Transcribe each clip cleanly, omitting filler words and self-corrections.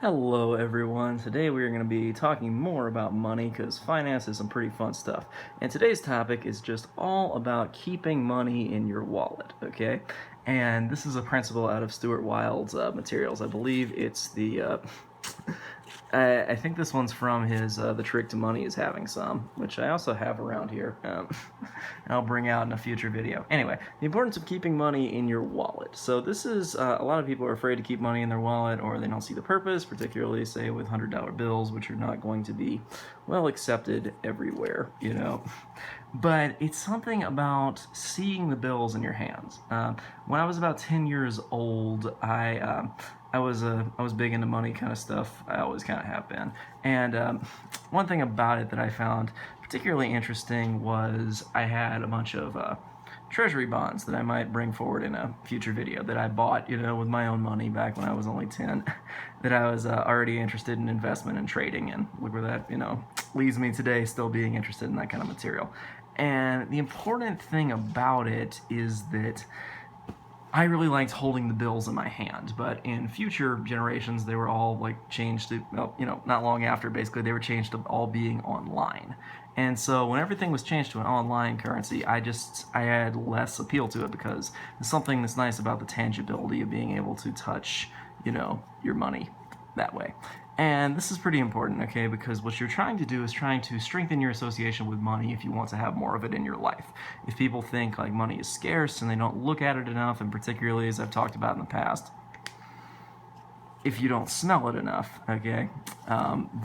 Hello everyone, today we are going to be talking more about money because finance is some pretty fun stuff. And today's topic is just all about keeping money in your wallet, okay? And this is a principle out of Stuart Wilde's materials. I believe it's I think this one's from his The Trick to Money is Having Some, which I also have around here, and I'll bring out in a future video. Anyway, the importance of keeping money in your wallet. So this is, a lot of people are afraid to keep money in their wallet, or they don't see the purpose, particularly, say, with $100 bills, which are not going to be well accepted everywhere, you know. But it's something about seeing the bills in your hands. When I was about 10 years old, I was big into money kind of stuff. I always kind of have been. And one thing about it that I found particularly interesting was I had a bunch of treasury bonds that I might bring forward in a future video that I bought, you know, with my own money back when I was only 10, that I was already interested in investment and trading, and look where that, you know, leaves me today, still being interested in that kind of material. And the important thing about it is that I really liked holding the bills in my hand, but in future generations, they were all like changed to, well, you know, not long after, basically, they were changed to all being online. And so when everything was changed to an online currency, I had less appeal to it because there's something that's nice about the tangibility of being able to touch, you know, your money that way. And this is pretty important, okay, because what you're trying to do is trying to strengthen your association with money if you want to have more of it in your life. If people think like money is scarce and they don't look at it enough, and particularly as I've talked about in the past, if you don't smell it enough, okay,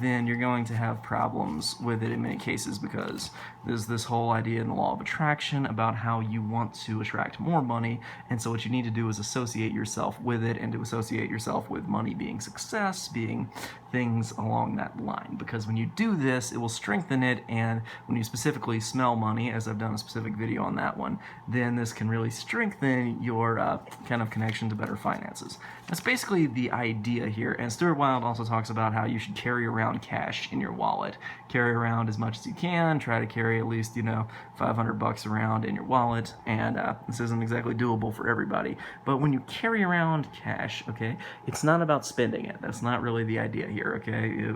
then you're going to have problems with it in many cases, because there's this whole idea in the law of attraction about how you want to attract more money, and so what you need to do is associate yourself with it, and to associate yourself with money being success, being things along that line, because when you do this, it will strengthen it, and when you specifically smell money, as I've done a specific video on that one, then this can really strengthen your kind of connection to better finances. That's basically the idea here, and Stuart Wilde also talks about how you should carry around cash in your wallet. Carry around as much as you can, try to carry at least, you know, $500 around in your wallet, and this isn't exactly doable for everybody, but when you carry around cash, okay, it's not about spending it. That's not really the idea here, okay?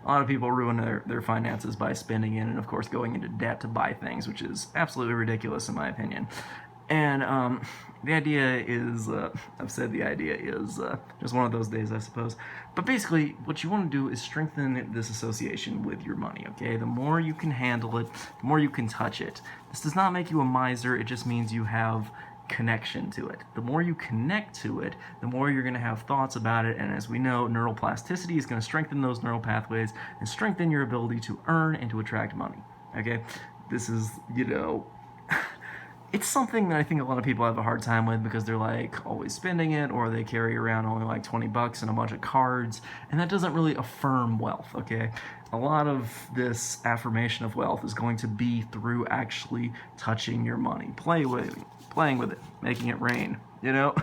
A lot of people ruin their finances by spending it, and of course going into debt to buy things, which is absolutely ridiculous in my opinion. And the idea is, I've said the idea is just one of those days, I suppose. But basically, what you want to do is strengthen this association with your money, okay? The more you can handle it, the more you can touch it. This does not make you a miser, it just means you have connection to it. The more you connect to it, the more you're going to have thoughts about it, and as we know, neural plasticity is going to strengthen those neural pathways and strengthen your ability to earn and to attract money, okay? This is, you know, it's something that I think a lot of people have a hard time with because they're like always spending it, or they carry around only like 20 bucks and a bunch of cards, and that doesn't really affirm wealth, okay? A lot of this affirmation of wealth is going to be through actually touching your money, playing with it, making it rain, you know?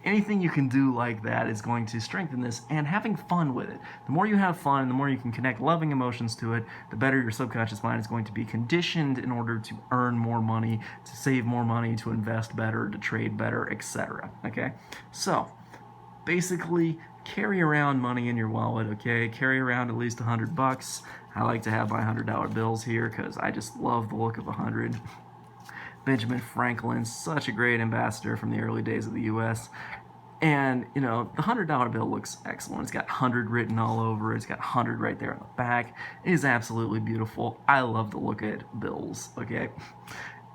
Anything you can do like that is going to strengthen this, and having fun with it. The more you have fun, the more you can connect loving emotions to it, the better your subconscious mind is going to be conditioned in order to earn more money, to save more money, to invest better, to trade better, etc. Okay? So, basically, carry around money in your wallet, okay? Carry around at least $100. I like to have my $100 bills here because I just love the look of 100. Benjamin Franklin, such a great ambassador from the early days of the U.S. And, you know, the $100 bill looks excellent. It's got 100 written all over it. It's got 100 right there on the back. It is absolutely beautiful. I love to look at bills, okay?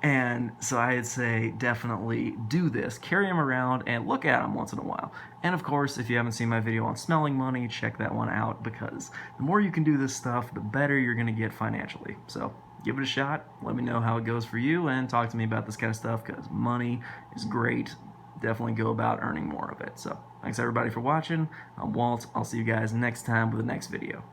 And so I'd say definitely do this. Carry them around and look at them once in a while. And of course, if you haven't seen my video on smelling money, check that one out, because the more you can do this stuff, the better you're going to get financially. So give it a shot. Let me know how it goes for you, and talk to me about this kind of stuff, because money is great. Definitely go about earning more of it. So thanks everybody for watching. I'm Walt. I'll see you guys next time with the next video.